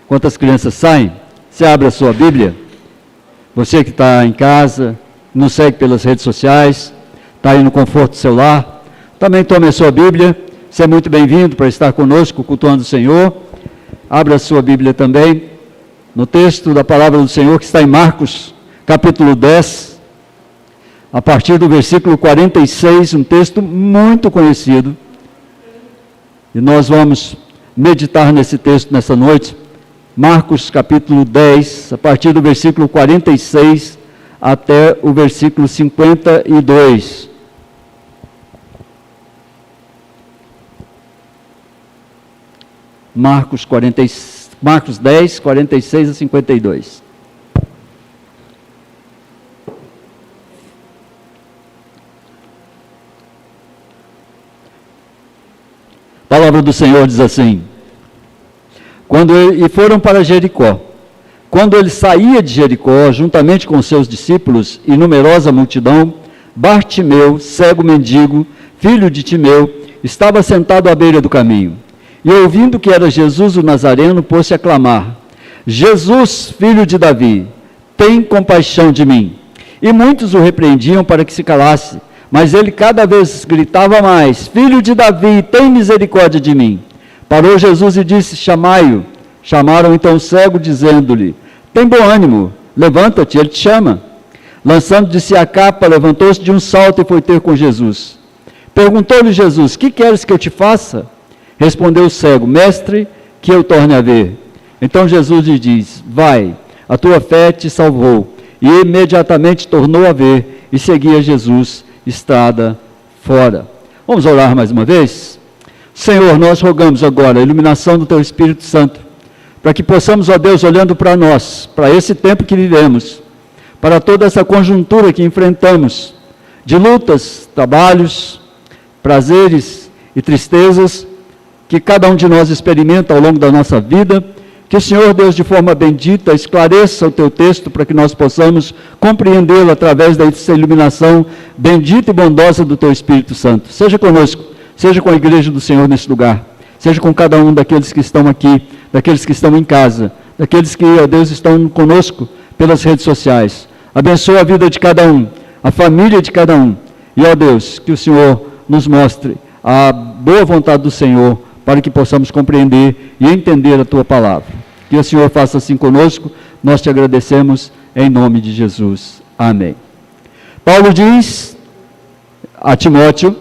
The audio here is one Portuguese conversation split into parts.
enquanto as crianças saem, você abre a sua Bíblia. Você que está em casa, nos segue pelas redes sociais, está aí no conforto do seu lar, também tome a sua Bíblia. Você é muito bem-vindo para estar conosco, cultuando o Senhor. Abra a sua Bíblia também, no texto da palavra do Senhor, que está em Marcos, capítulo 10, a partir do versículo 46, um texto muito conhecido. E nós vamos meditar nesse texto nessa noite. Marcos, capítulo 10, a partir do versículo 46 até o versículo 52. Marcos 10, 46 a 52. A palavra do Senhor diz assim: e foram para Jericó. Quando ele saía de Jericó, juntamente com seus discípulos e numerosa multidão, Bartimeu, cego mendigo, filho de Timeu, estava sentado à beira do caminho. E ouvindo que era Jesus o Nazareno, pôs-se a clamar: Jesus, filho de Davi, tem compaixão de mim. E muitos o repreendiam para que se calasse, mas ele cada vez gritava mais: Filho de Davi, tem misericórdia de mim. Parou Jesus e disse: chamai-o. Chamaram então o cego, dizendo-lhe: tem bom ânimo, levanta-te, ele te chama. Lançando de si a capa, levantou-se de um salto e foi ter com Jesus. Perguntou-lhe Jesus: que queres que eu te faça? Respondeu o cego: mestre, que eu torne a ver. Então Jesus lhe diz: vai, a tua fé te salvou. E imediatamente tornou a ver e seguia Jesus estrada fora. Vamos orar mais uma vez? Senhor, nós rogamos agora a iluminação do Teu Espírito Santo, para que possamos, ó Deus, olhando para nós, para esse tempo que vivemos, para toda essa conjuntura que enfrentamos, de lutas, trabalhos, prazeres e tristezas, que cada um de nós experimenta ao longo da nossa vida, que o Senhor, Deus, de forma bendita, esclareça o Teu texto, para que nós possamos compreendê-lo através dessa iluminação bendita e bondosa do Teu Espírito Santo. Seja conosco, seja com a igreja do Senhor nesse lugar, seja com cada um daqueles que estão aqui, daqueles que estão em casa, daqueles que, ó Deus, estão conosco pelas redes sociais. Abençoa a vida de cada um, a família de cada um, e, ó Deus, que o Senhor nos mostre a boa vontade do Senhor, para que possamos compreender e entender a Tua palavra. Que o Senhor faça assim conosco, nós te agradecemos, em nome de Jesus. Amém. Paulo diz a Timóteo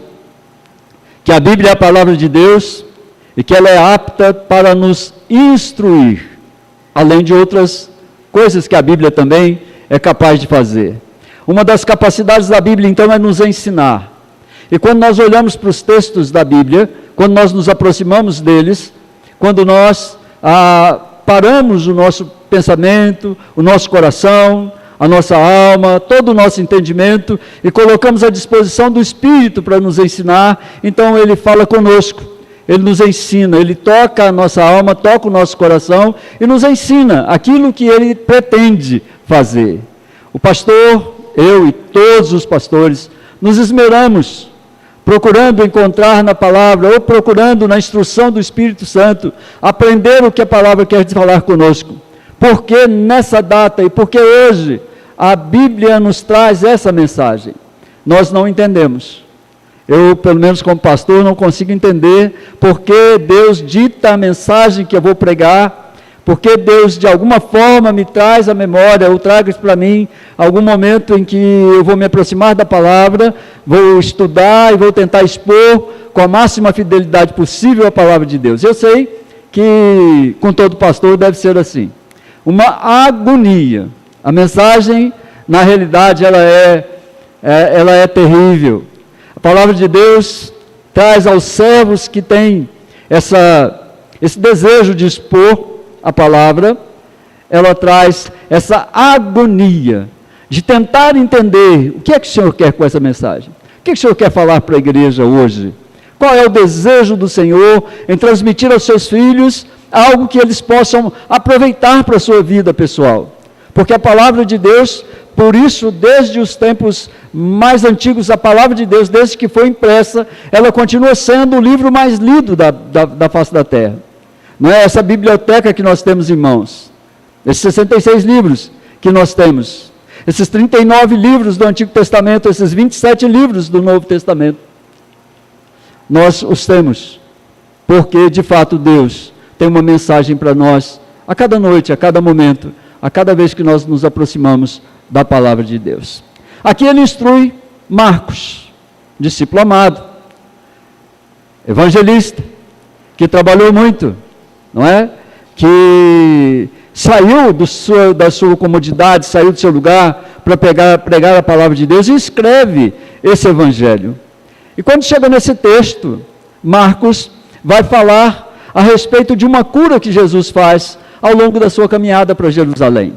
que a Bíblia é a palavra de Deus e que ela é apta para nos instruir, além de outras coisas que a Bíblia também é capaz de fazer. Uma das capacidades da Bíblia, então, é nos ensinar. E quando nós olhamos para os textos da Bíblia, quando nós nos aproximamos deles, quando nós paramos o nosso pensamento, o nosso coração, a nossa alma, todo o nosso entendimento, e colocamos à disposição do Espírito para nos ensinar, então Ele fala conosco, Ele nos ensina, Ele toca a nossa alma, toca o nosso coração, e nos ensina aquilo que Ele pretende fazer. O pastor, eu e todos os pastores, nos esmeramos, procurando encontrar na palavra, ou procurando na instrução do Espírito Santo, aprender o que a palavra quer falar conosco. Porque nessa data e porque hoje a Bíblia nos traz essa mensagem, nós não entendemos. Eu, pelo menos como pastor, não consigo entender porque Deus dita a mensagem que eu vou pregar, porque Deus de alguma forma me traz à memória, ou traga isso para mim, algum momento em que eu vou me aproximar da palavra, vou estudar e vou tentar expor com a máxima fidelidade possível a palavra de Deus. Eu sei que com todo pastor deve ser assim, uma agonia. A mensagem, na realidade, ela é terrível. A palavra de Deus traz aos servos que têm esse desejo de expor a palavra, ela traz essa agonia de tentar entender o que é que o Senhor quer com essa mensagem. O que é que o Senhor quer falar para a igreja hoje? Qual é o desejo do Senhor em transmitir aos seus filhos algo que eles possam aproveitar para a sua vida pessoal? Porque a palavra de Deus, por isso, desde os tempos mais antigos, a palavra de Deus, desde que foi impressa, ela continua sendo o livro mais lido da face da terra. Não é essa biblioteca que nós temos em mãos, esses 66 livros que nós temos, esses 39 livros do Antigo Testamento, esses 27 livros do Novo Testamento, nós os temos, porque de fato Deus tem uma mensagem para nós, a cada noite, a cada momento, a cada vez que nós nos aproximamos da palavra de Deus. Aqui ele instrui Marcos, discípulo amado, evangelista, que trabalhou muito, não é? Que saiu da sua comodidade, saiu do seu lugar para pregar a palavra de Deus e escreve esse evangelho. E quando chega nesse texto, Marcos vai falar a respeito de uma cura que Jesus faz ao longo da sua caminhada para Jerusalém.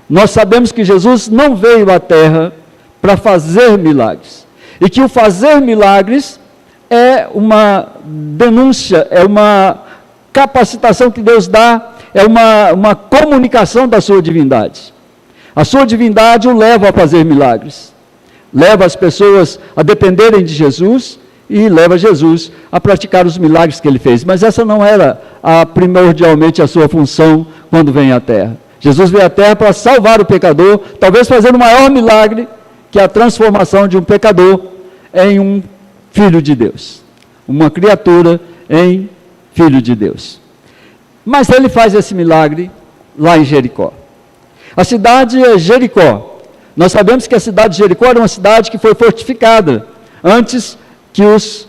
Nós sabemos que Jesus não veio à terra para fazer milagres, e que o fazer milagres é uma denúncia, é uma capacitação que Deus dá, é uma comunicação da sua divindade. A sua divindade o leva a fazer milagres, leva as pessoas a dependerem de Jesus e leva Jesus a praticar os milagres que ele fez. Mas essa não era primordialmente a sua função quando vem à terra. Jesus veio à terra para salvar o pecador, talvez fazendo o maior milagre, que é a transformação de um pecador em um filho de Deus, uma criatura em filho de Deus. Mas ele faz esse milagre lá em Jericó. A cidade é Jericó. Nós sabemos que a cidade de Jericó era uma cidade que foi fortificada antes que os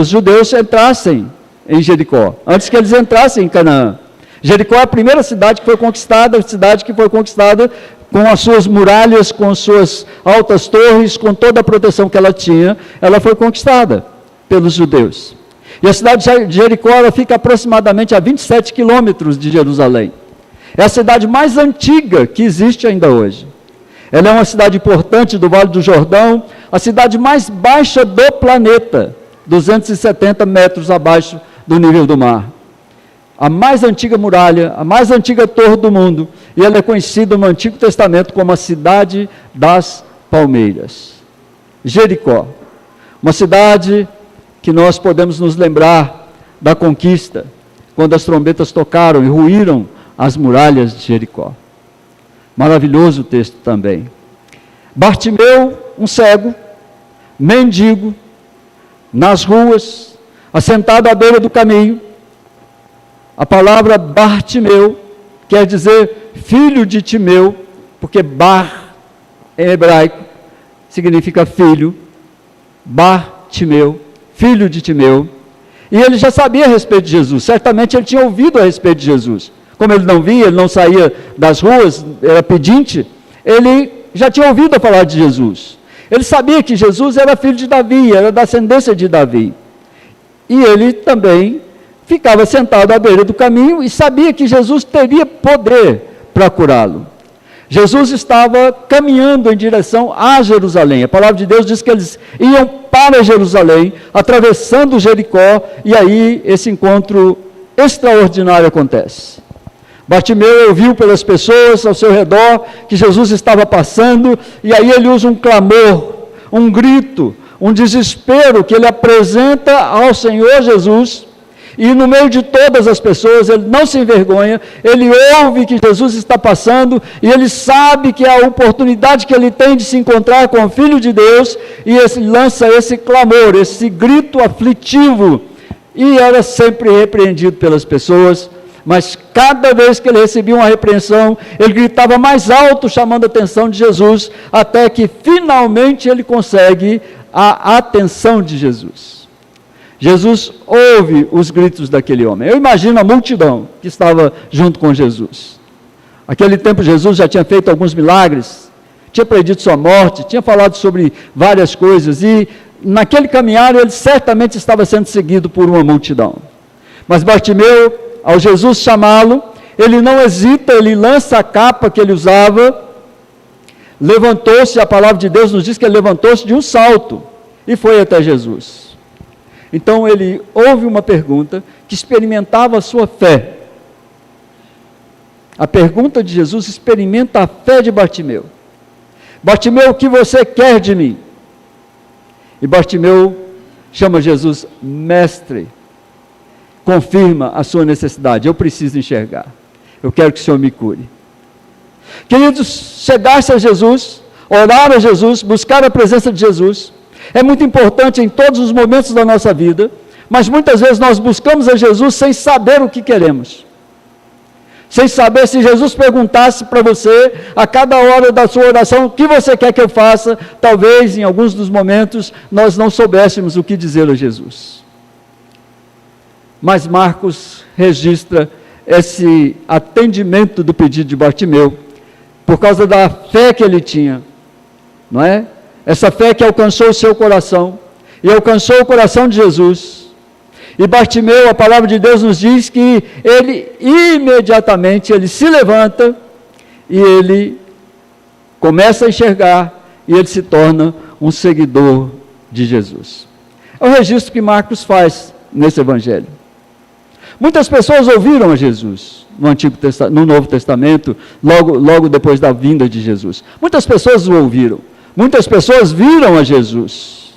judeus entrassem em Jericó, antes que eles entrassem em Canaã. Jericó é a primeira cidade que foi conquistada, a cidade que foi conquistada com as suas muralhas, com as suas altas torres, com toda a proteção que ela tinha, ela foi conquistada pelos judeus. E a cidade de Jericó, ela fica aproximadamente a 27 quilômetros de Jerusalém. É a cidade mais antiga que existe ainda hoje. Ela é uma cidade importante do Vale do Jordão, a cidade mais baixa do planeta, 270 metros abaixo do nível do mar. A mais antiga muralha, a mais antiga torre do mundo, e ela é conhecida no Antigo Testamento como a cidade das palmeiras. Jericó, uma cidade que nós podemos nos lembrar da conquista, quando as trombetas tocaram e ruíram as muralhas de Jericó. Maravilhoso o texto também. Bartimeu, um cego, mendigo, nas ruas, assentado à beira do caminho. A palavra Bartimeu quer dizer filho de Timeu, porque Bar, em hebraico, significa filho. Bartimeu, filho de Timeu. E ele já sabia a respeito de Jesus, certamente ele tinha ouvido a respeito de Jesus. Como ele não via, ele não saía das ruas, era pedinte, ele já tinha ouvido falar de Jesus. Ele sabia que Jesus era filho de Davi, era da ascendência de Davi. E ele também ficava sentado à beira do caminho e sabia que Jesus teria poder para curá-lo. Jesus estava caminhando em direção a Jerusalém. A palavra de Deus diz que eles iam para Jerusalém, atravessando Jericó, e aí esse encontro extraordinário acontece. Bartimeu ouviu pelas pessoas ao seu redor que Jesus estava passando, e aí ele usa um clamor, um grito, um desespero que ele apresenta ao Senhor Jesus, e no meio de todas as pessoas, ele não se envergonha, ele ouve que Jesus está passando, e ele sabe que é a oportunidade que ele tem de se encontrar com o Filho de Deus, e ele lança esse clamor, esse grito aflitivo, e era sempre repreendido pelas pessoas, mas cada vez que ele recebia uma repreensão, ele gritava mais alto, chamando a atenção de Jesus, até que finalmente ele consegue a atenção de Jesus. Jesus ouve os gritos daquele homem. Eu imagino a multidão que estava junto com Jesus. Naquele tempo Jesus já tinha feito alguns milagres, tinha predito sua morte, tinha falado sobre várias coisas, e naquele caminhar ele certamente estava sendo seguido por uma multidão. Mas Bartimeu, ao Jesus chamá-lo, ele não hesita, ele lança a capa que ele usava, levantou-se, a palavra de Deus nos diz que ele levantou-se de um salto e foi até Jesus. Então ele ouve uma pergunta que experimentava a sua fé. A pergunta de Jesus experimenta a fé de Bartimeu. Bartimeu, o que você quer de mim? E Bartimeu chama Jesus mestre. confirma a sua necessidade. Eu preciso enxergar. Eu quero que o Senhor me cure. Queridos, chegar-se a Jesus, orar a Jesus, buscar a presença de Jesus, é muito importante em todos os momentos da nossa vida, mas muitas vezes nós buscamos a Jesus sem saber o que queremos. Sem saber, se Jesus perguntasse para você, a cada hora da sua oração, o que você quer que eu faça, talvez em alguns dos momentos nós não soubéssemos o que dizer a Jesus. Mas Marcos registra esse atendimento do pedido de Bartimeu, por causa da fé que ele tinha, não é? Essa fé que alcançou o seu coração, e alcançou o coração de Jesus. E Bartimeu, a palavra de Deus nos diz que ele imediatamente, ele se levanta, e ele começa a enxergar, e ele se torna um seguidor de Jesus. É o registro que Marcos faz nesse evangelho. Muitas pessoas ouviram a Jesus no Novo Testamento, logo depois da vinda de Jesus. Muitas pessoas o ouviram, muitas pessoas viram a Jesus,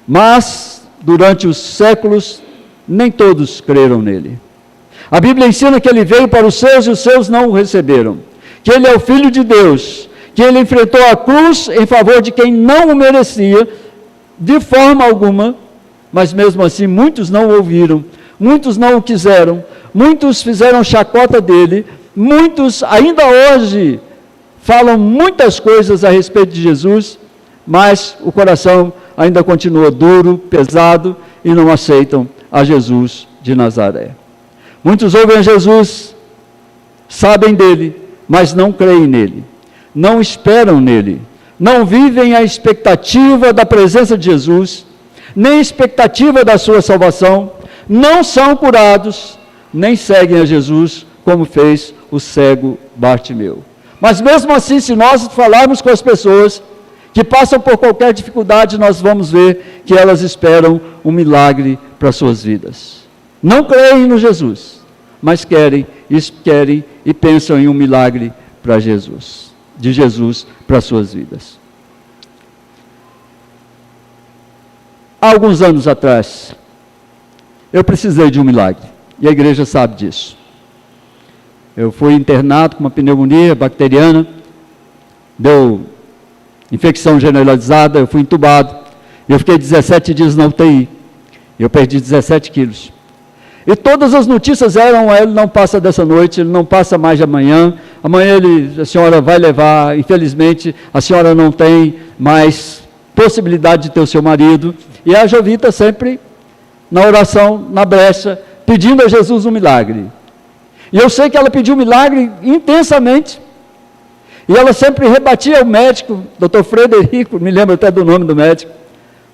mas durante os séculos nem todos creram nele. A Bíblia ensina que ele veio para os seus e os seus não o receberam, que ele é o Filho de Deus, que ele enfrentou a cruz em favor de quem não o merecia, de forma alguma, mas mesmo assim muitos não o ouviram, muitos não o quiseram, muitos fizeram chacota dele, muitos ainda hoje falam muitas coisas a respeito de Jesus, mas o coração ainda continua duro, pesado, e não aceitam a Jesus de Nazaré. Muitos ouvem a Jesus, sabem dele, mas não creem nele, não esperam nele, não vivem a expectativa da presença de Jesus, nem expectativa da sua salvação, não são curados, nem seguem a Jesus, como fez o cego Bartimeu. Mas mesmo assim, se nós falarmos com as pessoas que passam por qualquer dificuldade, nós vamos ver que elas esperam um milagre para suas vidas. Não creem no Jesus, mas querem e pensam em um milagre para Jesus, de Jesus para suas vidas. Há alguns anos atrás, eu precisei de um milagre, e a igreja sabe disso. Eu fui internado com uma pneumonia bacteriana, deu infecção generalizada, eu fui entubado, e eu fiquei 17 dias na UTI, eu perdi 17 quilos. E todas as notícias eram, ele não passa dessa noite, ele não passa mais de amanhã a senhora vai levar, infelizmente, a senhora não tem mais possibilidade de ter o seu marido, e a Jovita sempre na oração, na brecha, pedindo a Jesus um milagre. E eu sei que ela pediu um milagre intensamente, e ela sempre rebatia ao médico, Dr. Frederico, me lembro até do nome do médico,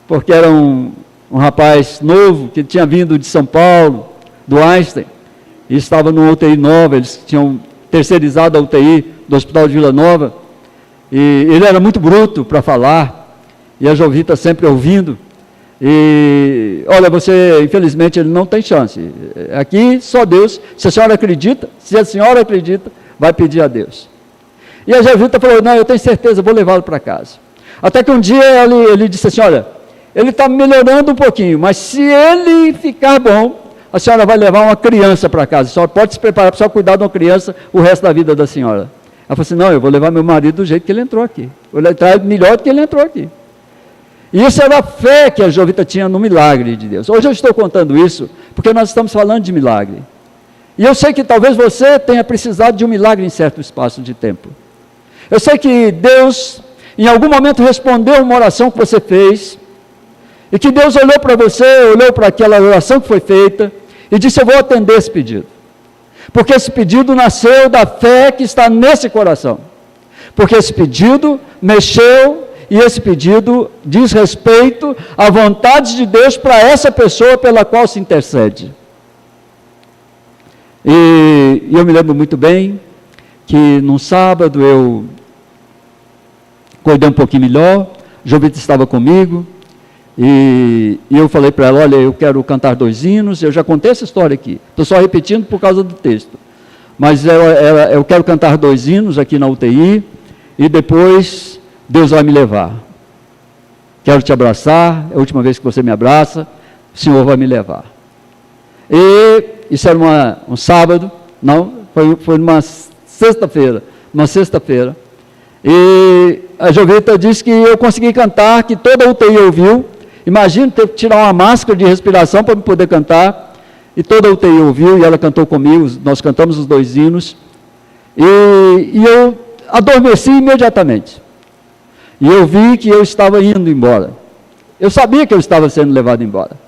porque era um rapaz novo, que tinha vindo de São Paulo, do Einstein, e estava numa UTI nova, eles tinham terceirizado a UTI do Hospital de Vila Nova, e ele era muito bruto para falar, e a Jovita sempre ouvindo, e, olha, você, infelizmente, ele não tem chance, aqui só Deus, se a senhora acredita, vai pedir a Deus. E a Jovita falou, não, eu tenho certeza, vou levá-lo para casa. Até que um dia ele disse assim, olha, ele está melhorando um pouquinho, mas se ele ficar bom, a senhora vai levar uma criança para casa, a senhora pode se preparar para só cuidar de uma criança o resto da vida da senhora. Ela falou assim, não, eu vou levar meu marido do jeito que ele entrou aqui, vou entrar melhor do que ele entrou aqui. E isso era a fé que a Jovita tinha no milagre de Deus. Hoje eu estou contando isso, porque nós estamos falando de milagre. E eu sei que talvez você tenha precisado de um milagre em certo espaço de tempo. Eu sei que Deus, em algum momento, respondeu uma oração que você fez, e que Deus olhou para você, olhou para aquela oração que foi feita, e disse, eu vou atender esse pedido. Porque esse pedido nasceu da fé que está nesse coração. Porque esse pedido mexeu, e esse pedido diz respeito à vontade de Deus para essa pessoa pela qual se intercede. E eu me lembro muito bem que num sábado eu acordei um pouquinho melhor, Jovita estava comigo, e eu falei para ela, olha, eu quero cantar 2 hinos, eu já contei essa história aqui, estou só repetindo por causa do texto, mas eu quero cantar 2 hinos aqui na UTI, e depois Deus vai me levar. Quero te abraçar, é a última vez que você me abraça, o Senhor vai me levar. E isso era um sábado, não, foi numa sexta-feira, e a Jovita disse que eu consegui cantar, que toda a UTI ouviu. Imagina ter que tirar uma máscara de respiração para poder cantar, e toda a UTI ouviu, e ela cantou comigo, nós cantamos os 2 hinos, e eu adormeci imediatamente, e eu vi que eu estava indo embora. Eu sabia que eu estava sendo levado embora,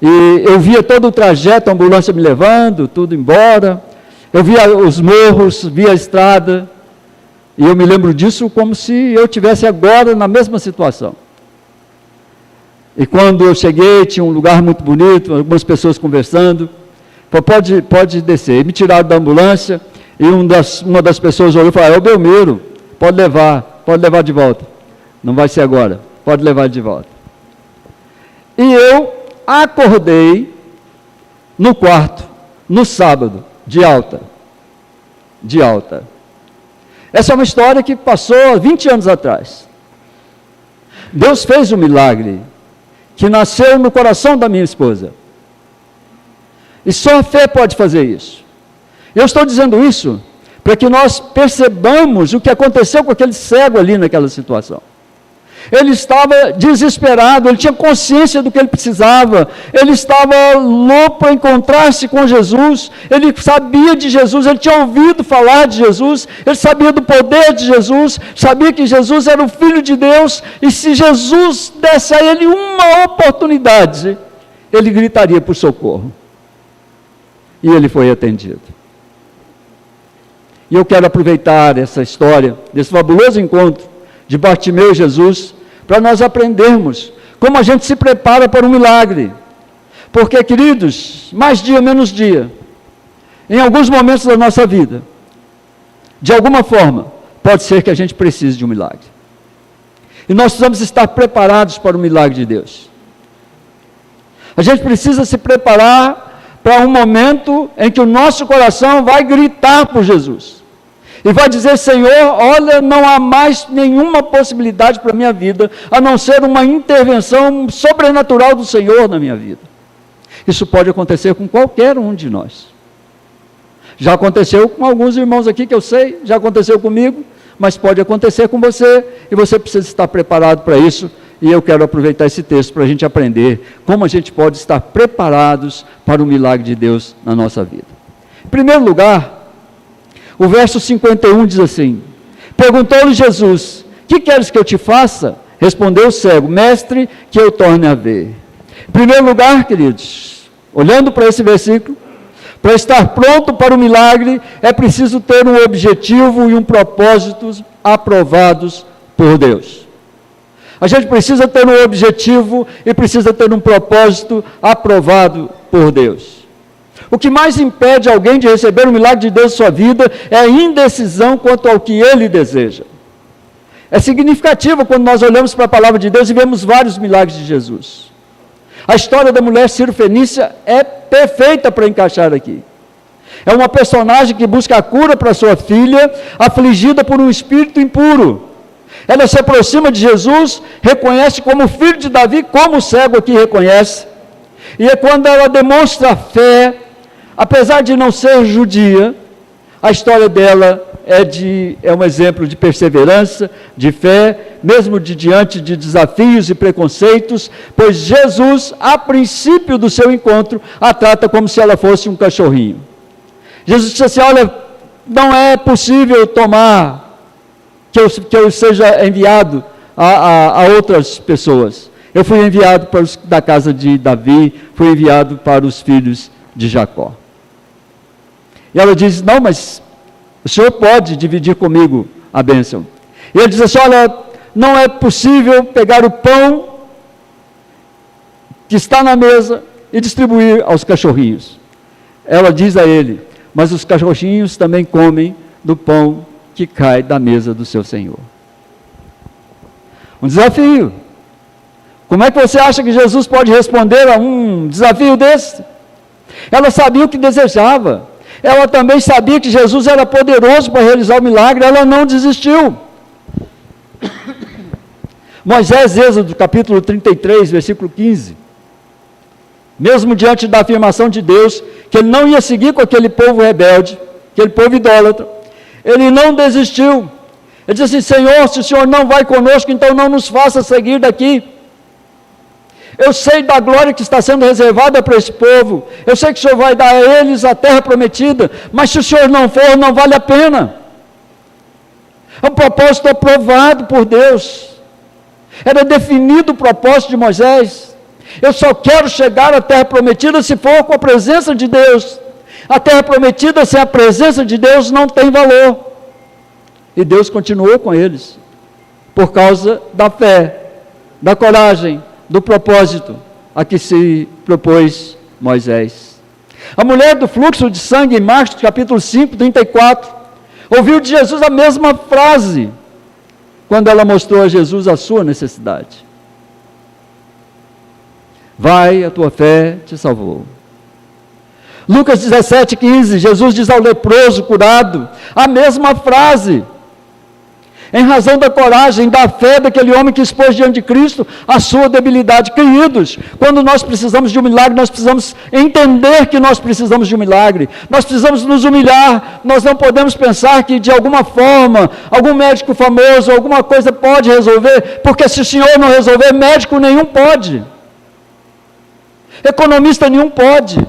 e eu via todo o trajeto, a ambulância me levando, tudo embora, eu via os morros, via a estrada, e eu me lembro disso como se eu estivesse agora na mesma situação. E quando eu cheguei, tinha um lugar muito bonito, algumas pessoas conversando, falou, pode descer. E me tiraram da ambulância, e uma das pessoas olhou e falou, é o Belmiro, pode levar de volta. Não vai ser agora, pode levar de volta. E eu acordei no quarto, no sábado, de alta. Essa é uma história que passou 20 anos atrás. Deus fez um milagre, que nasceu no coração da minha esposa. E só a fé pode fazer isso. Eu estou dizendo isso para que nós percebamos o que aconteceu com aquele cego ali naquela situação. Ele estava desesperado, ele tinha consciência do que ele precisava, ele estava louco para encontrar-se com Jesus, ele sabia de Jesus, ele tinha ouvido falar de Jesus, ele sabia do poder de Jesus, sabia que Jesus era o Filho de Deus, e se Jesus desse a ele uma oportunidade, ele gritaria por socorro. E ele foi atendido. E eu quero aproveitar essa história, desse fabuloso encontro de Bartimeu e Jesus, para nós aprendermos como a gente se prepara para um milagre. Porque, queridos, mais dia, menos dia, em alguns momentos da nossa vida, de alguma forma, pode ser que a gente precise de um milagre. E nós precisamos estar preparados para o milagre de Deus. A gente precisa se preparar para um momento em que o nosso coração vai gritar por Jesus. E vai dizer, Senhor, olha, não há mais nenhuma possibilidade para a minha vida, a não ser uma intervenção sobrenatural do Senhor na minha vida. Isso pode acontecer com qualquer um de nós. Já aconteceu com alguns irmãos aqui que eu sei, já aconteceu comigo, mas pode acontecer com você, e você precisa estar preparado para isso, e eu quero aproveitar esse texto para a gente aprender como a gente pode estar preparados para o milagre de Deus na nossa vida. Em primeiro lugar, o verso 51 diz assim, perguntou-lhe Jesus, que queres que eu te faça? Respondeu o cego, mestre, que eu torne a ver. Em primeiro lugar, queridos, olhando para esse versículo, para estar pronto para o milagre, é preciso ter um objetivo e um propósito aprovados por Deus. A gente precisa ter um objetivo e precisa ter um propósito aprovado por Deus. O que mais impede alguém de receber o milagre de Deus em sua vida é a indecisão quanto ao que ele deseja. É significativo quando nós olhamos para a palavra de Deus e vemos vários milagres de Jesus. A história da mulher Sírio-Fenícia é perfeita para encaixar aqui. É uma personagem que busca a cura para sua filha, afligida por um espírito impuro. Ela se aproxima de Jesus, reconhece como filho de Davi, como o cego aqui reconhece. E é quando ela demonstra fé, apesar de não ser judia, a história dela é um exemplo de perseverança, de fé, mesmo diante de desafios e preconceitos, pois Jesus, a princípio do seu encontro, a trata como se ela fosse um cachorrinho. Jesus disse assim, olha, não é possível que eu seja enviado a outras pessoas. Eu fui enviado para os da casa de Davi, fui enviado para os filhos de Jacó. E ela diz, não, mas o senhor pode dividir comigo a bênção. E ele diz assim, olha, não é possível pegar o pão que está na mesa e distribuir aos cachorrinhos. Ela diz a ele, mas os cachorrinhos também comem do pão que cai da mesa do seu Senhor. Um desafio. Como é que você acha que Jesus pode responder a um desafio desse? Ela sabia o que desejava. Ela também sabia que Jesus era poderoso para realizar o milagre, ela não desistiu. Moisés, Êxodo, capítulo 33, versículo 15. mesmo diante da afirmação de Deus, que ele não ia seguir com aquele povo rebelde, aquele povo idólatra, ele não desistiu. Ele disse assim: Senhor, se o Senhor não vai conosco, então não nos faça seguir daqui. Eu sei da glória que está sendo reservada para esse povo, eu sei que o Senhor vai dar a eles a terra prometida, mas se o Senhor não for, não vale a pena. É um propósito aprovado por Deus, era definido o propósito de Moisés. Eu só quero chegar à terra prometida se for com a presença de Deus. A terra prometida sem a presença de Deus não tem valor. E Deus continuou com eles, por causa da fé, da coragem, do propósito a que se propôs Moisés. A mulher do fluxo de sangue, em Marcos capítulo 5, 34, ouviu de Jesus a mesma frase, quando ela mostrou a Jesus a sua necessidade. Vai, a tua fé te salvou. Lucas 17, 15, Jesus diz ao leproso curado a mesma frase, em razão da coragem, da fé daquele homem que expôs diante de Cristo a sua debilidade. Queridos, quando nós precisamos de um milagre, nós precisamos entender que nós precisamos de um milagre, nós precisamos nos humilhar, nós não podemos pensar que de alguma forma, algum médico famoso, alguma coisa pode resolver, porque se o Senhor não resolver, médico nenhum pode, economista nenhum pode,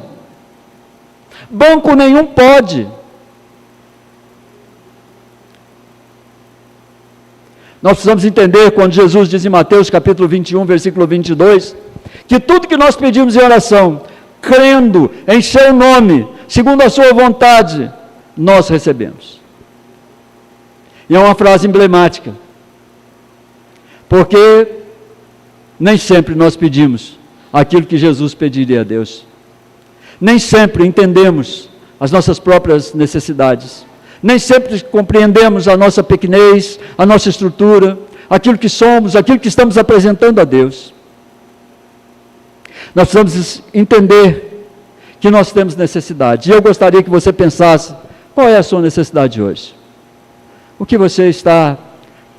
banco nenhum pode. Nós precisamos entender, quando Jesus diz em Mateus capítulo 21, versículo 22, que tudo que nós pedimos em oração, crendo em seu nome, segundo a sua vontade, nós recebemos. E é uma frase emblemática, porque nem sempre nós pedimos aquilo que Jesus pediria a Deus. Nem sempre entendemos as nossas próprias necessidades. Nem sempre compreendemos a nossa pequenez, a nossa estrutura, aquilo que somos, aquilo que estamos apresentando a Deus. Nós precisamos entender que nós temos necessidade. E eu gostaria que você pensasse, qual é a sua necessidade hoje? O que você está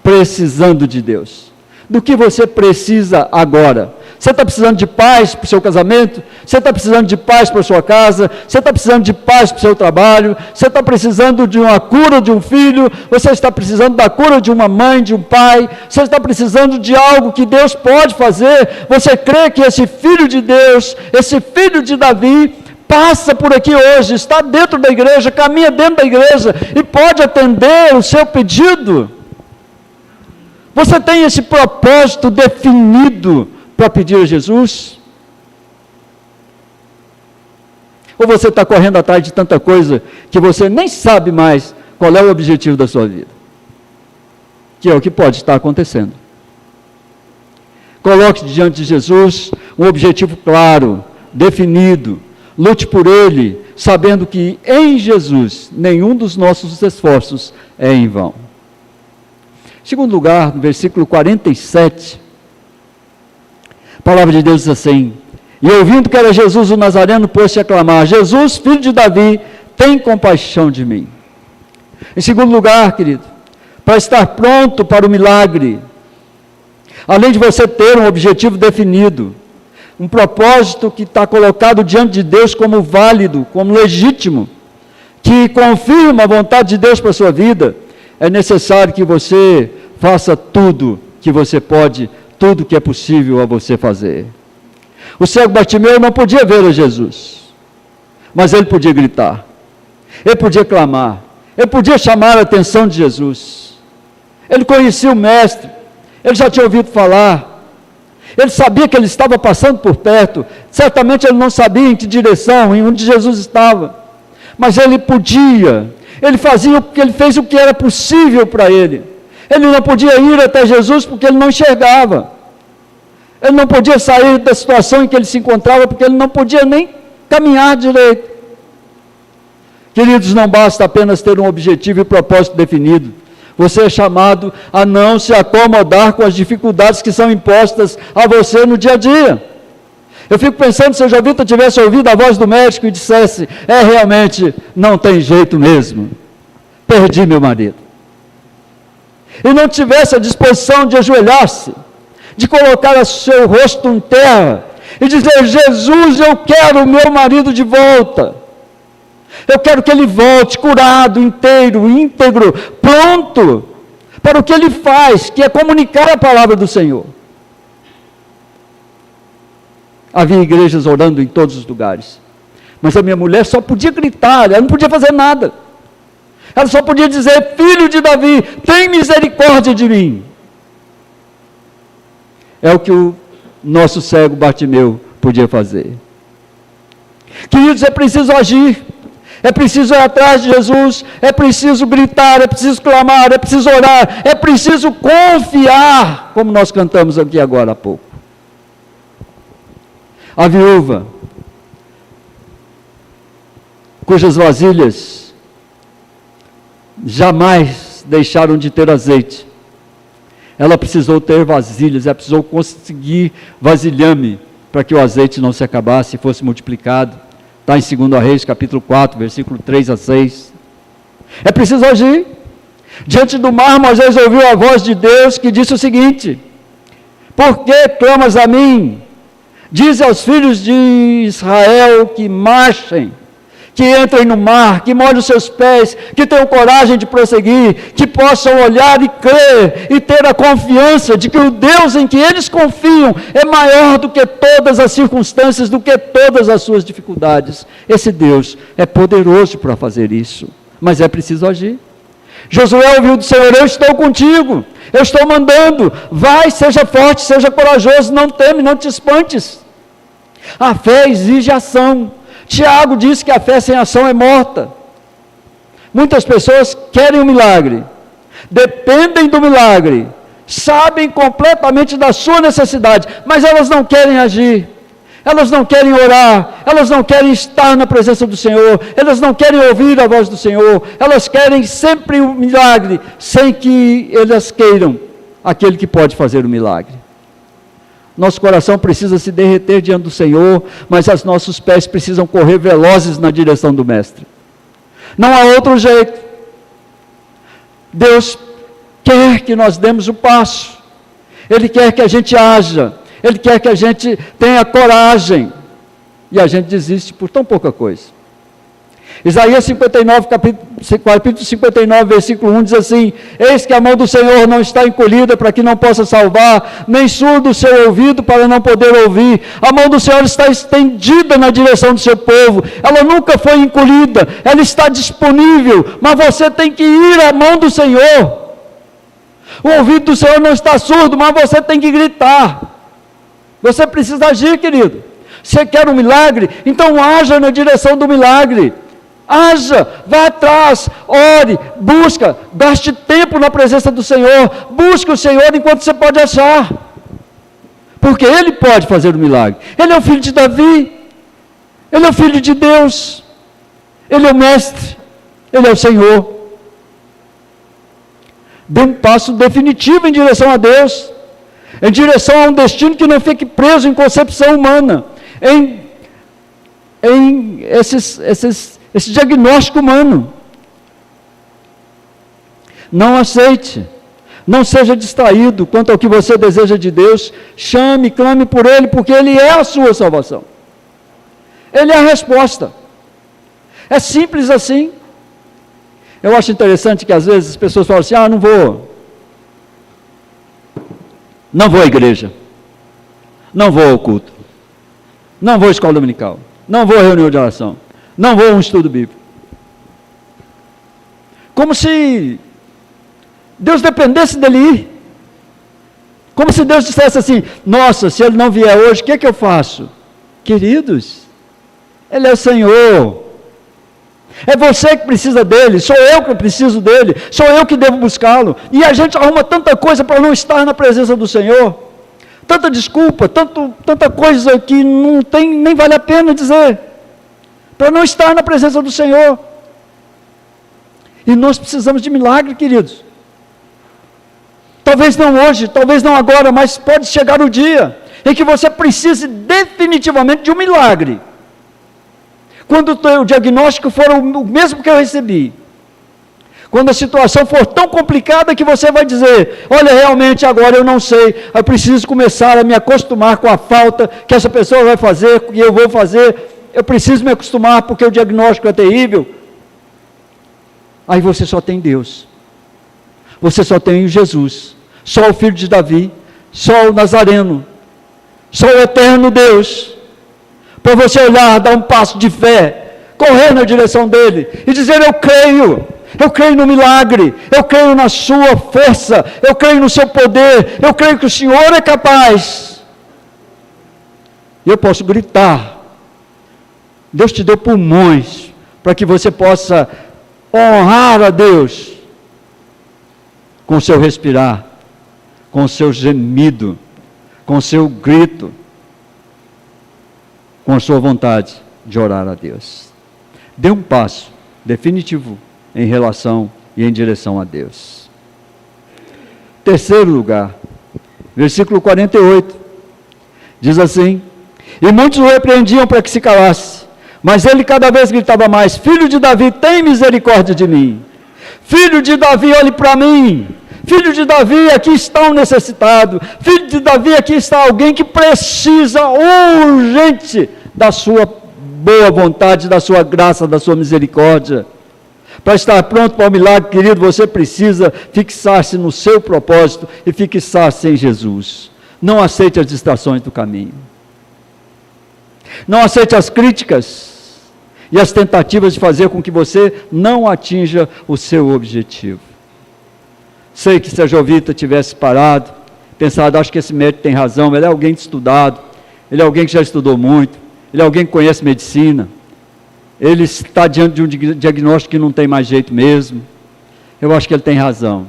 precisando de Deus? Do que você precisa agora? Você está precisando de paz para o seu casamento? Você está precisando de paz para a sua casa? Você está precisando de paz para o seu trabalho? Você está precisando de uma cura de um filho? Você está precisando da cura de uma mãe, de um pai? Você está precisando de algo que Deus pode fazer? Você crê que esse filho de Deus, esse filho de Davi, passa por aqui hoje, está dentro da igreja, caminha dentro da igreja e pode atender o seu pedido? Você tem esse propósito definido para pedir a Jesus? Ou você está correndo atrás de tanta coisa que você nem sabe mais qual é o objetivo da sua vida? Que é o que pode estar acontecendo. Coloque diante de Jesus um objetivo claro, definido, lute por ele, sabendo que em Jesus nenhum dos nossos esforços é em vão. Em segundo lugar, no versículo 47, a palavra de Deus diz assim: e ouvindo que era Jesus o Nazareno, pôs-se a clamar: Jesus, filho de Davi, tem compaixão de mim. Em segundo lugar, querido, para estar pronto para o milagre, além de você ter um objetivo definido, um propósito que está colocado diante de Deus como válido, como legítimo, que confirma a vontade de Deus para a sua vida, é necessário que você faça tudo que você pode, tudo que é possível a você fazer. O cego Bartimeu não podia ver a Jesus, mas ele podia gritar, ele podia clamar, ele podia chamar a atenção de Jesus. Ele conhecia o mestre, ele já tinha ouvido falar, ele sabia que ele estava passando por perto, certamente ele não sabia em que direção, em onde Jesus estava, mas ele podia, ele fez o que era possível para ele. Ele não podia ir até Jesus porque ele não enxergava, ele não podia sair da situação em que ele se encontrava porque ele não podia nem caminhar direito. Queridos, não basta apenas ter um objetivo e propósito definido, você é chamado a não se acomodar com as dificuldades que são impostas a você no dia a dia. Eu fico pensando, se o Jovita tivesse ouvido a voz do médico e dissesse: realmente, não tem jeito mesmo, perdi meu marido, e não tivesse a disposição de ajoelhar-se, de colocar o seu rosto em terra, e dizer: Jesus, eu quero o meu marido de volta. Eu quero que ele volte curado, inteiro, íntegro, pronto para o que ele faz, que é comunicar a palavra do Senhor. Havia igrejas orando em todos os lugares, mas a minha mulher só podia gritar, ela não podia fazer nada. Ela só podia dizer: filho de Davi, tem misericórdia de mim. É o que o nosso cego Bartimeu podia fazer. Queridos, é preciso agir, é preciso ir atrás de Jesus, é preciso gritar, é preciso clamar, é preciso orar, é preciso confiar, como nós cantamos aqui agora há pouco. A viúva, cujas vasilhas jamais deixaram de ter azeite, ela precisou ter vasilhas, ela precisou conseguir vasilhame para que o azeite não se acabasse e fosse multiplicado. Está em 2 Reis, capítulo 4, versículo 3 a 6. É preciso agir. Diante do mar, Moisés ouviu a voz de Deus que disse o seguinte: por que clamas a mim? Diz aos filhos de Israel que marchem, que entrem no mar, que molhem os seus pés, que tenham coragem de prosseguir, que possam olhar e crer e ter a confiança de que o Deus em que eles confiam é maior do que todas as circunstâncias, do que todas as suas dificuldades. Esse Deus é poderoso para fazer isso, mas é preciso agir. Josué ouviu do Senhor: eu estou contigo, eu estou mandando, vai, seja forte, seja corajoso, não teme, não te espantes. A fé exige ação. Tiago diz que a fé sem ação é morta. Muitas pessoas querem um milagre, dependem do milagre, sabem completamente da sua necessidade, mas elas não querem agir, elas não querem orar, elas não querem estar na presença do Senhor, elas não querem ouvir a voz do Senhor, elas querem sempre um milagre, sem que elas queiram aquele que pode fazer o milagre. Nosso coração precisa se derreter diante do Senhor, mas os nossos pés precisam correr velozes na direção do Mestre. Não há outro jeito. Deus quer que nós demos o passo. Ele quer que a gente haja. Ele quer que a gente tenha coragem. E a gente desiste por tão pouca coisa. Isaías 59, capítulo 59, versículo 1 diz assim: eis que a mão do Senhor não está encolhida para que não possa salvar, nem surdo o seu ouvido para não poder ouvir. A mão do Senhor está estendida na direção do seu povo, ela nunca foi encolhida, ela está disponível, mas você tem que ir à mão do Senhor. O ouvido do Senhor não está surdo, mas você tem que gritar. Você precisa agir, querido. Você quer um milagre? Então haja na direção do milagre. Haja, vá atrás, ore, busca, gaste tempo na presença do Senhor, busque o Senhor enquanto você pode achar, porque Ele pode fazer o milagre. Ele é o filho de Davi, Ele é o filho de Deus, Ele é o mestre, Ele é o Senhor. Dê um passo definitivo em direção a Deus, em direção a um destino que não fique preso em concepção humana, em esse diagnóstico humano. Não aceite, não seja distraído quanto ao que você deseja de Deus, chame, clame por Ele, porque Ele é a sua salvação, Ele é a resposta, é simples assim. Eu acho interessante que às vezes as pessoas falam assim: não vou à igreja, não vou ao culto, não vou à escola dominical, não vou à reunião de oração, não vou a um estudo bíblico. Como se Deus dependesse dele ir. Como se Deus dissesse assim: nossa, se ele não vier hoje, o que eu faço? Queridos, Ele é o Senhor. É você que precisa dele, sou eu que preciso dele, sou eu que devo buscá-lo. E a gente arruma tanta coisa para não estar na presença do Senhor, tanta desculpa, tanta coisa que não tem, nem vale a pena dizer, para não estar na presença do Senhor. E nós precisamos de milagre, queridos. Talvez não hoje, talvez não agora, mas pode chegar o dia em que você precise definitivamente de um milagre. Quando o teu diagnóstico for o mesmo que eu recebi, Quando a situação for tão complicada que você vai dizer, olha, realmente agora eu não sei, eu preciso começar a me acostumar com a falta que essa pessoa vai fazer, e eu vou fazer, eu preciso me acostumar porque o diagnóstico é terrível. Aí você só tem Deus, você só tem Jesus, só o Filho de Davi, só o Nazareno, só o eterno Deus, para você olhar, dar um passo de fé, correr na direção dele, e dizer, eu creio no milagre, eu creio na sua força, eu creio no seu poder, eu creio que o Senhor é capaz, e eu posso gritar, Deus te deu pulmões, para que você possa honrar a Deus, com o seu respirar, com o seu gemido, com o seu grito, com a sua vontade de orar a Deus. Dê um passo definitivo em relação e em direção a Deus. Terceiro lugar, versículo 48, diz assim, e muitos o repreendiam para que se calasse, mas ele cada vez gritava mais, filho de Davi, tem misericórdia de mim, filho de Davi, olhe para mim, filho de Davi, aqui está um necessitado, filho de Davi, aqui está alguém que precisa urgente da sua boa vontade, da sua graça, da sua misericórdia. Para estar pronto para o milagre, querido, você precisa fixar-se no seu propósito e fixar-se em Jesus. Não aceite as distrações do caminho. Não aceite as críticas e as tentativas de fazer com que você não atinja o seu objetivo. Sei que se a Jovita tivesse parado, pensado, acho que esse médico tem razão, ele é alguém estudado, ele é alguém que já estudou muito, ele é alguém que conhece medicina, ele está diante de um diagnóstico que não tem mais jeito mesmo, eu acho que ele tem razão.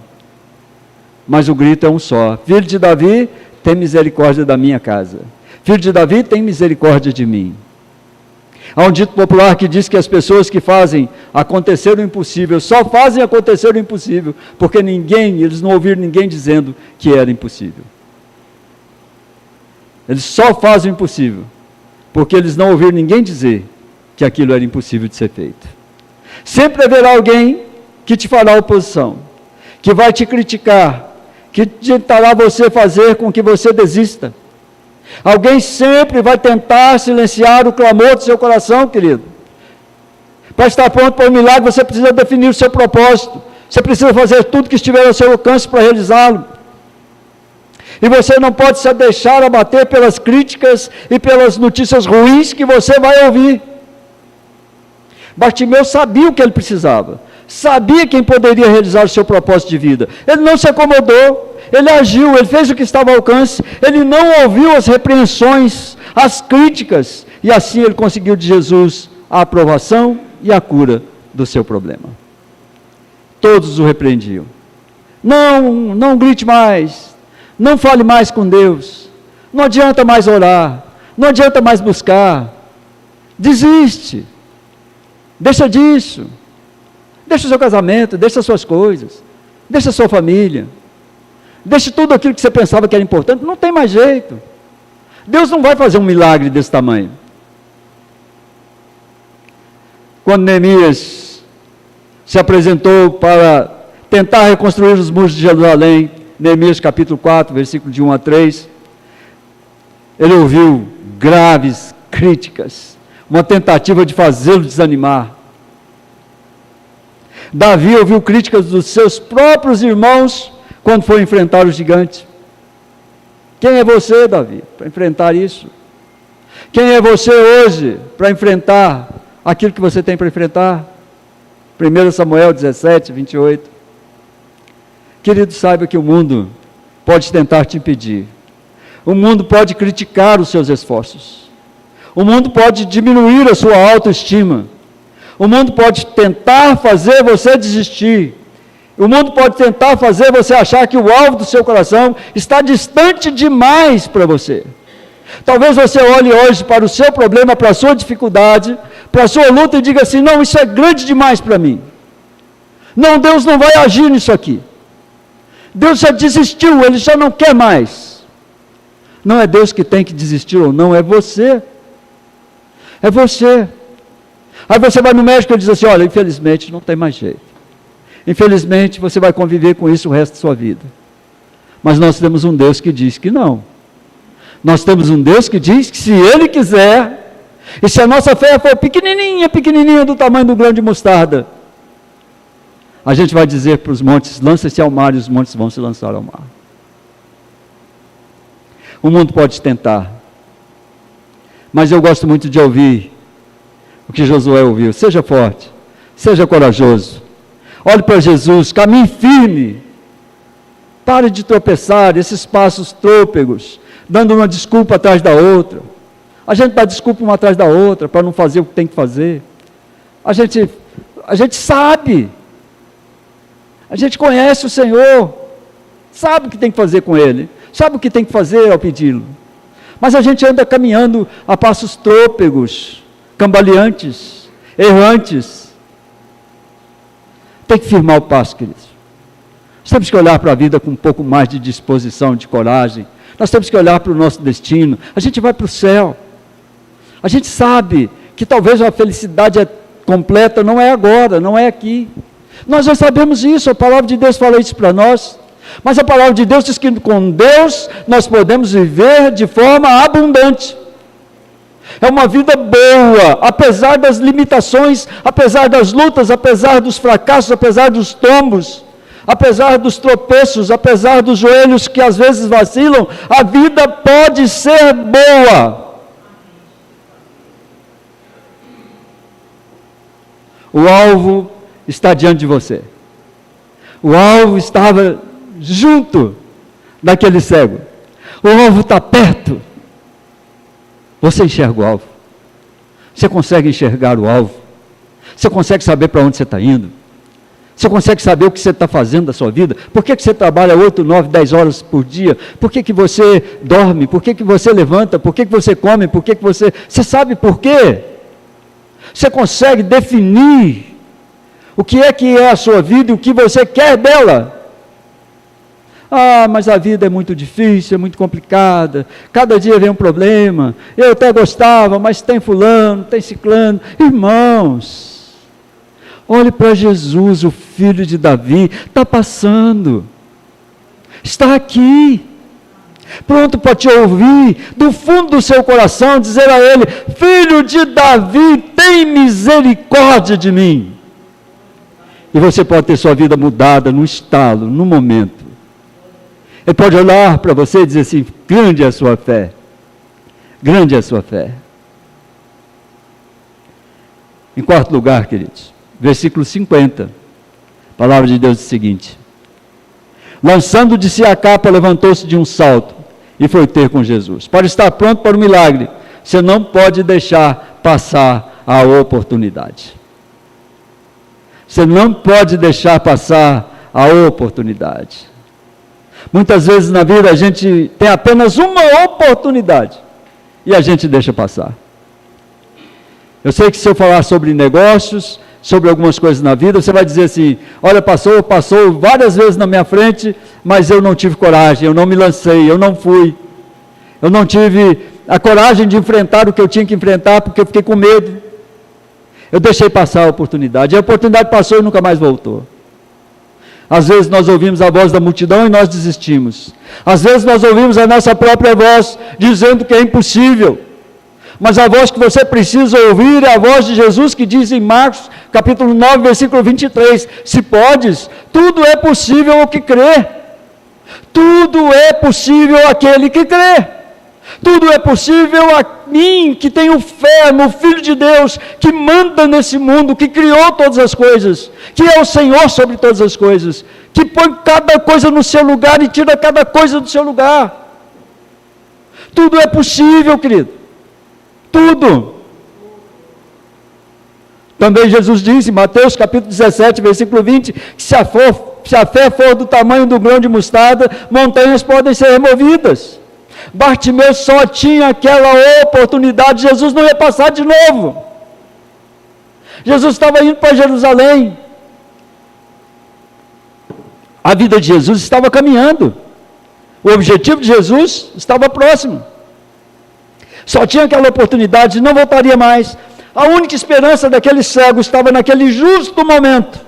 Mas o grito é um só, filho de Davi, tem misericórdia da minha casa. Filho de Davi, tem misericórdia de mim. Há um dito popular que diz que as pessoas que fazem acontecer o impossível, só fazem acontecer o impossível, porque eles não ouviram ninguém dizendo que era impossível. Eles só fazem o impossível, porque eles não ouviram ninguém dizer que aquilo era impossível de ser feito. Sempre haverá alguém que te fará oposição, que vai te criticar, que tentará você fazer com que você desista. Alguém sempre vai tentar silenciar o clamor do seu coração, querido. Para estar pronto para o milagre, você precisa definir o seu propósito. Você precisa fazer tudo que estiver ao seu alcance para realizá-lo. E você não pode se deixar abater pelas críticas e pelas notícias ruins que você vai ouvir. Bartimeu sabia o que ele precisava. Sabia quem poderia realizar o seu propósito de vida. Ele não se acomodou. Ele agiu, ele fez o que estava ao alcance, ele não ouviu as repreensões, as críticas, e assim ele conseguiu de Jesus a aprovação e a cura do seu problema. Todos o repreendiam. Não grite mais, não fale mais com Deus, não adianta mais orar, não adianta mais buscar, desiste, deixa disso, deixa o seu casamento, deixa as suas coisas, deixa a sua família, deixe tudo aquilo que você pensava que era importante, não tem mais jeito. Deus não vai fazer um milagre desse tamanho. Quando Neemias se apresentou para tentar reconstruir os muros de Jerusalém, Neemias capítulo 4, versículo de 1 a 3, ele ouviu graves críticas, uma tentativa de fazê-lo desanimar. Davi ouviu críticas dos seus próprios irmãos, quando foi enfrentar o gigante. Quem é você, Davi, para enfrentar isso? Quem é você hoje para enfrentar aquilo que você tem para enfrentar? 1 Samuel 17, 28. Querido, saiba que o mundo pode tentar te impedir. O mundo pode criticar os seus esforços. O mundo pode diminuir a sua autoestima. O mundo pode tentar fazer você desistir. O mundo pode tentar fazer você achar que o alvo do seu coração está distante demais para você. Talvez você olhe hoje para o seu problema, para a sua dificuldade, para a sua luta e diga assim, não, isso é grande demais para mim. Não, Deus não vai agir nisso aqui. Deus já desistiu, Ele já não quer mais. Não é Deus que tem que desistir ou não, é você. É você. Aí você vai no médico e diz assim, olha, infelizmente não tem mais jeito. Infelizmente, você vai conviver com isso o resto da sua vida. Mas nós temos um Deus que diz que não. Nós temos um Deus que diz que se Ele quiser, e se a nossa fé for pequenininha, pequenininha do tamanho do grão de mostarda, a gente vai dizer para os montes, lança-se ao mar, e os montes vão se lançar ao mar. O mundo pode tentar, mas eu gosto muito de ouvir o que Josué ouviu. Seja forte, seja corajoso, olhe para Jesus, caminhe firme, pare de tropeçar, esses passos trôpegos, dando uma desculpa atrás da outra. A gente dá desculpa uma atrás da outra, para não fazer o que tem que fazer. A gente sabe, a gente conhece o Senhor, sabe o que tem que fazer com Ele, sabe o que tem que fazer ao pedi-lo, mas a gente anda caminhando a passos trôpegos, cambaleantes, errantes. Tem que firmar o passo, queridos. Nós temos que olhar para a vida com um pouco mais de disposição, de coragem. Nós temos que olhar para o nosso destino. A gente vai para o céu. A gente sabe que talvez a felicidade completa não é agora, não é aqui. Nós já sabemos isso, a palavra de Deus fala isso para nós. Mas a palavra de Deus diz que com Deus nós podemos viver de forma abundante. É uma vida boa, apesar das limitações, apesar das lutas, apesar dos fracassos, apesar dos tombos, apesar dos tropeços, apesar dos joelhos que às vezes vacilam, a vida pode ser boa. O alvo está diante de você. O alvo estava junto daquele cego. O alvo está perto. Você enxerga o alvo. Você consegue enxergar o alvo. Você consegue saber para onde você está indo. Você consegue saber o que você está fazendo da sua vida. Por que você trabalha 8, 9, 10 horas por dia? Por que você dorme? Por que você levanta? Por que você come? Por que você... Você sabe por quê? Você consegue definir o que é a sua vida e o que você quer dela. Ah, mas a vida é muito difícil, é muito complicada, cada dia vem um problema, eu até gostava, mas tem fulano, tem ciclano. Irmãos, olhe para Jesus, o filho de Davi, está passando, está aqui, pronto para te ouvir, do fundo do seu coração, dizer a Ele: filho de Davi, tem misericórdia de mim. E você pode ter sua vida mudada num estalo, num momento. Ele pode olhar para você e dizer assim: grande é a sua fé, grande é a sua fé. Em quarto lugar, queridos, versículo 50, a palavra de Deus diz o seguinte: lançando de si a capa, levantou-se de um salto e foi ter com Jesus. Para estar pronto para o milagre, você não pode deixar passar a oportunidade. Você não pode deixar passar a oportunidade. Muitas vezes na vida a gente tem apenas uma oportunidade e a gente deixa passar. Eu sei que se eu falar sobre negócios, sobre algumas coisas na vida, você vai dizer assim: olha, passou várias vezes na minha frente, mas eu não tive coragem, eu não me lancei, eu não fui. Eu não tive a coragem de enfrentar o que eu tinha que enfrentar, porque eu fiquei com medo. Eu deixei passar a oportunidade, e a oportunidade passou e nunca mais voltou. Às vezes nós ouvimos a voz da multidão e nós desistimos. Às vezes nós ouvimos a nossa própria voz, dizendo que é impossível. Mas a voz que você precisa ouvir é a voz de Jesus, que diz em Marcos, capítulo 9, versículo 23, se podes, tudo é possível ao que crê. Tudo é possível àquele que crê. Tudo é possível a mim, que tenho fé no Filho de Deus, que manda nesse mundo, que criou todas as coisas, que é o Senhor sobre todas as coisas, que põe cada coisa no seu lugar e tira cada coisa do seu lugar. Tudo é possível, querido. Tudo. Também Jesus disse em Mateus capítulo 17, versículo 20, que se a fé for do tamanho do grão de mostarda, montanhas podem ser removidas. Bartimeu só tinha aquela oportunidade, Jesus não ia passar de novo. Jesus estava indo para Jerusalém. A vida de Jesus estava caminhando. O objetivo de Jesus estava próximo. Só tinha aquela oportunidade, não voltaria mais. A única esperança daquele cego estava naquele justo momento.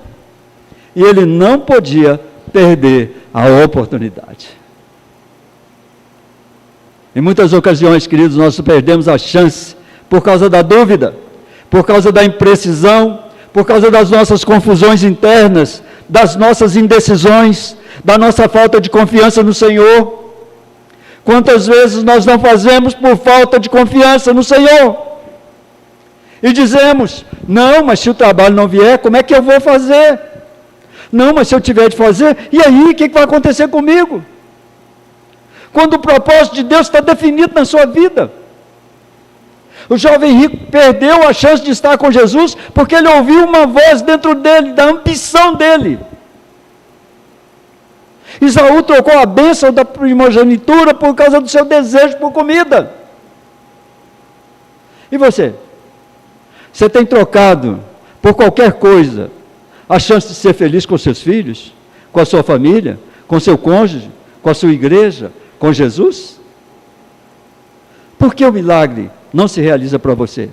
E ele não podia perder a oportunidade. Em muitas ocasiões, queridos, nós perdemos a chance por causa da dúvida, por causa da imprecisão, por causa das nossas confusões internas, das nossas indecisões, da nossa falta de confiança no Senhor. Quantas vezes nós não fazemos por falta de confiança no Senhor? E dizemos, não, mas se o trabalho não vier, como é que eu vou fazer? Não, mas se eu tiver de fazer, e aí, o que vai acontecer comigo? Quando o propósito de Deus está definido na sua vida. O jovem rico perdeu a chance de estar com Jesus, porque ele ouviu uma voz dentro dele, da ambição dele. Esaú trocou a bênção da primogenitura por causa do seu desejo por comida. E você? Você tem trocado por qualquer coisa a chance de ser feliz com seus filhos, com a sua família, com seu cônjuge, com a sua igreja, com Jesus? Por que o milagre não se realiza para você?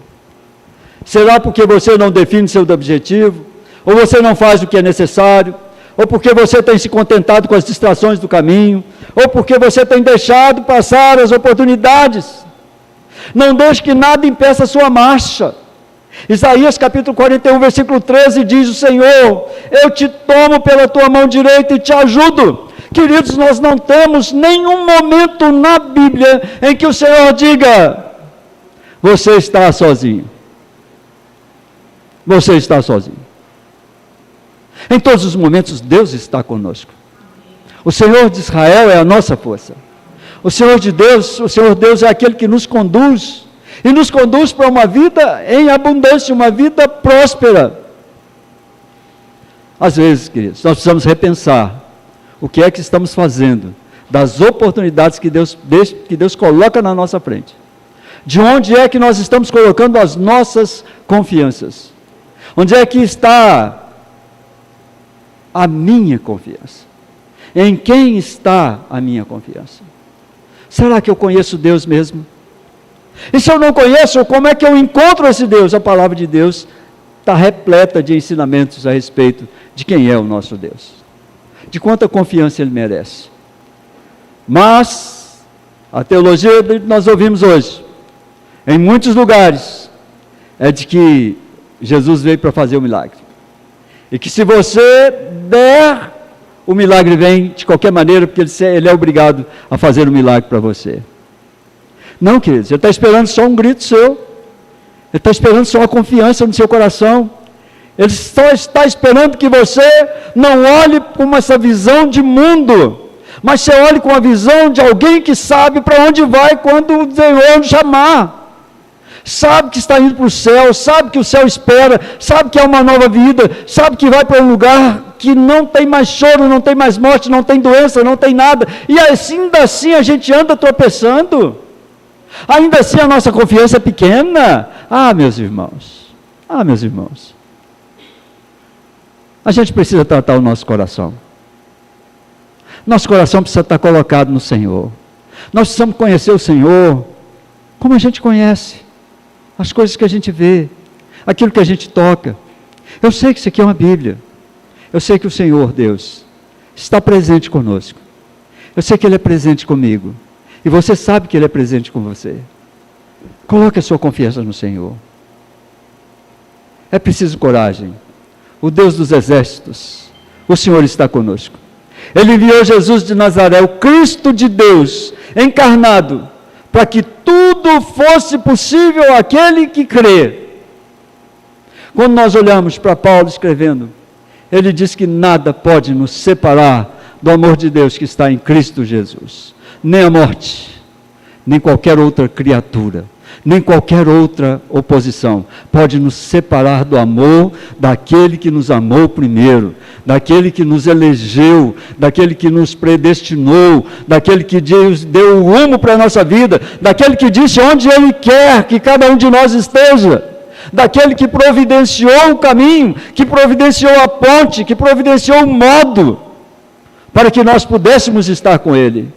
Será porque você não define seu objetivo? Ou você não faz o que é necessário? Ou porque você tem se contentado com as distrações do caminho? Ou porque você tem deixado passar as oportunidades? Não deixe que nada impeça a sua marcha. Isaías capítulo 41, versículo 13 diz o Senhor, eu te tomo pela tua mão direita e te ajudo. Queridos, nós não temos nenhum momento na Bíblia em que o Senhor diga, você está sozinho. Você está sozinho. Em todos os momentos, Deus está conosco. O Senhor de Israel é a nossa força. O Senhor Deus é aquele que nos conduz, e nos conduz para uma vida em abundância, uma vida próspera. Às vezes, queridos, nós precisamos repensar o que é que estamos fazendo, das oportunidades que Deus coloca na nossa frente. De onde é que nós estamos colocando as nossas confianças? Onde é que está a minha confiança? Em quem está a minha confiança? Será que eu conheço Deus mesmo? E se eu não conheço, como é que eu encontro esse Deus? A palavra de Deus está repleta de ensinamentos a respeito de quem é o nosso Deus, de quanta confiança Ele merece. Mas a teologia que nós ouvimos hoje, em muitos lugares, é de que Jesus veio para fazer o milagre, e que se você der, o milagre vem de qualquer maneira, porque Ele é obrigado a fazer o milagre para você. Não, queridos, Ele está esperando só um grito seu, Ele está esperando só a confiança no seu coração, Ele só está esperando que você não olhe com essa visão de mundo, mas você olhe com a visão de alguém que sabe para onde vai quando o Senhor chamar, sabe que está indo para o céu, sabe que o céu espera, sabe que é uma nova vida, sabe que vai para um lugar que não tem mais choro, não tem mais morte, não tem doença, não tem nada, e ainda assim a gente anda tropeçando, ainda assim a nossa confiança é pequena. Meus irmãos, a gente precisa tratar o nosso coração. Nosso coração precisa estar colocado no Senhor. Nós precisamos conhecer o Senhor como a gente conhece as coisas que a gente vê, aquilo que a gente toca. Eu sei que isso aqui é uma Bíblia. Eu sei que o Senhor, Deus, está presente conosco. Eu sei que Ele é presente comigo. E você sabe que Ele é presente com você. Coloque a sua confiança no Senhor. É preciso coragem. O Deus dos exércitos, o Senhor está conosco. Ele enviou Jesus de Nazaré, o Cristo de Deus, encarnado, para que tudo fosse possível àquele que crê. Quando nós olhamos para Paulo escrevendo, ele diz que nada pode nos separar do amor de Deus que está em Cristo Jesus. Nem a morte, nem qualquer outra criatura, nem qualquer outra oposição pode nos separar do amor daquele que nos amou primeiro, daquele que nos elegeu, daquele que nos predestinou, daquele que deu o rumo para a nossa vida, daquele que disse onde Ele quer que cada um de nós esteja, daquele que providenciou o caminho, que providenciou a ponte, que providenciou o modo para que nós pudéssemos estar com Ele.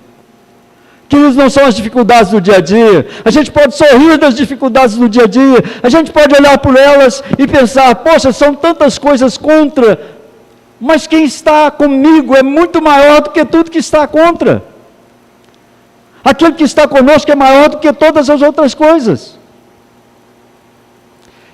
Queridos, não são as dificuldades do dia a dia. A gente pode sorrir das dificuldades do dia a dia, a gente pode olhar por elas e pensar, poxa, são tantas coisas contra, Mas quem está comigo é muito maior do que tudo que está contra. Aquele que está conosco é maior do que todas as outras coisas.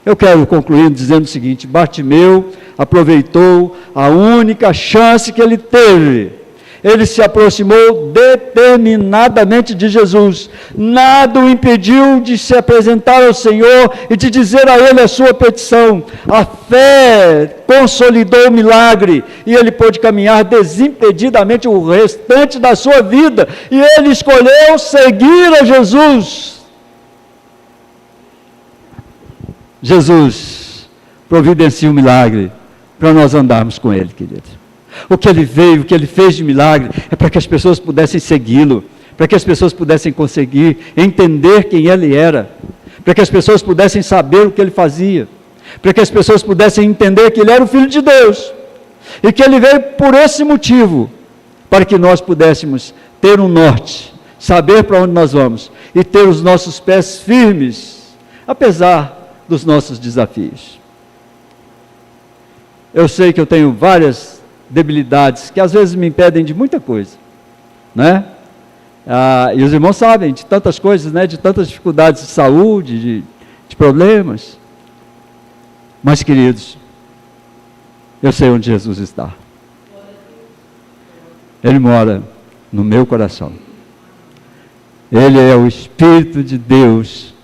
Eu quero concluir dizendo o seguinte: Bartimeu aproveitou a única chance que ele teve. Ele se aproximou determinadamente de Jesus. Nada o impediu de se apresentar ao Senhor e de dizer a Ele a sua petição. A fé consolidou o milagre e ele pôde caminhar desimpedidamente o restante da sua vida. E ele escolheu seguir a Jesus. Jesus providencia um milagre para nós andarmos com Ele, querido. O que Ele veio, o que Ele fez de milagre, é para que as pessoas pudessem segui-lo, para que as pessoas pudessem conseguir entender quem Ele era, para que as pessoas pudessem saber o que Ele fazia, para que as pessoas pudessem entender que Ele era o Filho de Deus, e que Ele veio por esse motivo, para que nós pudéssemos ter um norte, saber para onde nós vamos, e ter os nossos pés firmes, apesar dos nossos desafios. Eu sei que eu tenho várias debilidades que às vezes me impedem de muita coisa, né? E os irmãos sabem de tantas coisas, né? De tantas dificuldades de saúde, de problemas. Mas, queridos, eu sei onde Jesus está. Ele mora no meu coração. Ele é o Espírito de Deus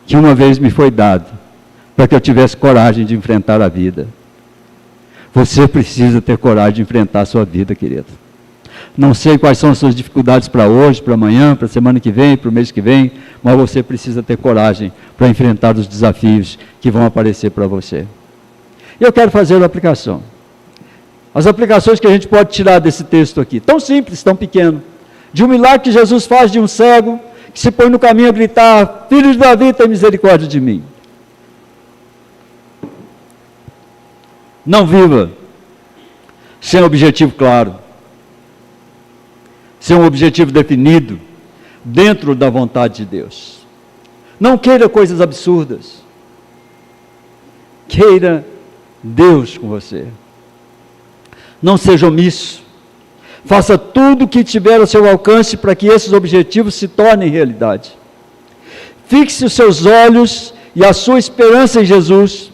que uma vez me foi dado para que eu tivesse coragem de enfrentar a vida. Você precisa ter coragem de enfrentar a sua vida, querido. Não sei quais são as suas dificuldades para hoje, para amanhã, para a semana que vem, para o mês que vem, mas você precisa ter coragem para enfrentar os desafios que vão aparecer para você. E eu quero fazer uma aplicação. As aplicações que a gente pode tirar desse texto aqui, tão simples, tão pequeno, de um milagre que Jesus faz de um cego, que se põe no caminho a gritar: Filho de Davi, tem misericórdia de mim. Não viva sem um objetivo claro, sem um objetivo definido, dentro da vontade de Deus. Não queira coisas absurdas. Queira Deus com você. Não seja omisso. Faça tudo o que tiver ao seu alcance para que esses objetivos se tornem realidade. Fixe os seus olhos e a sua esperança em Jesus.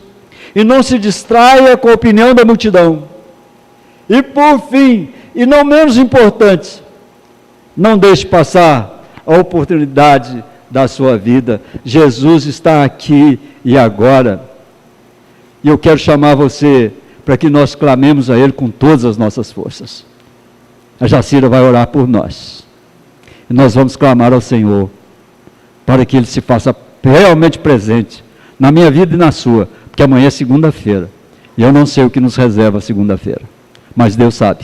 E não se distraia com a opinião da multidão. E por fim, e não menos importante, não deixe passar a oportunidade da sua vida. Jesus está aqui e agora. E eu quero chamar você para que nós clamemos a Ele com todas as nossas forças. A Jacira vai orar por nós. E nós vamos clamar ao Senhor para que Ele se faça realmente presente na minha vida e na sua. Porque amanhã é segunda-feira, e eu não sei o que nos reserva segunda-feira, mas Deus sabe,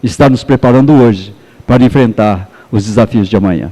está nos preparando hoje para enfrentar os desafios de amanhã.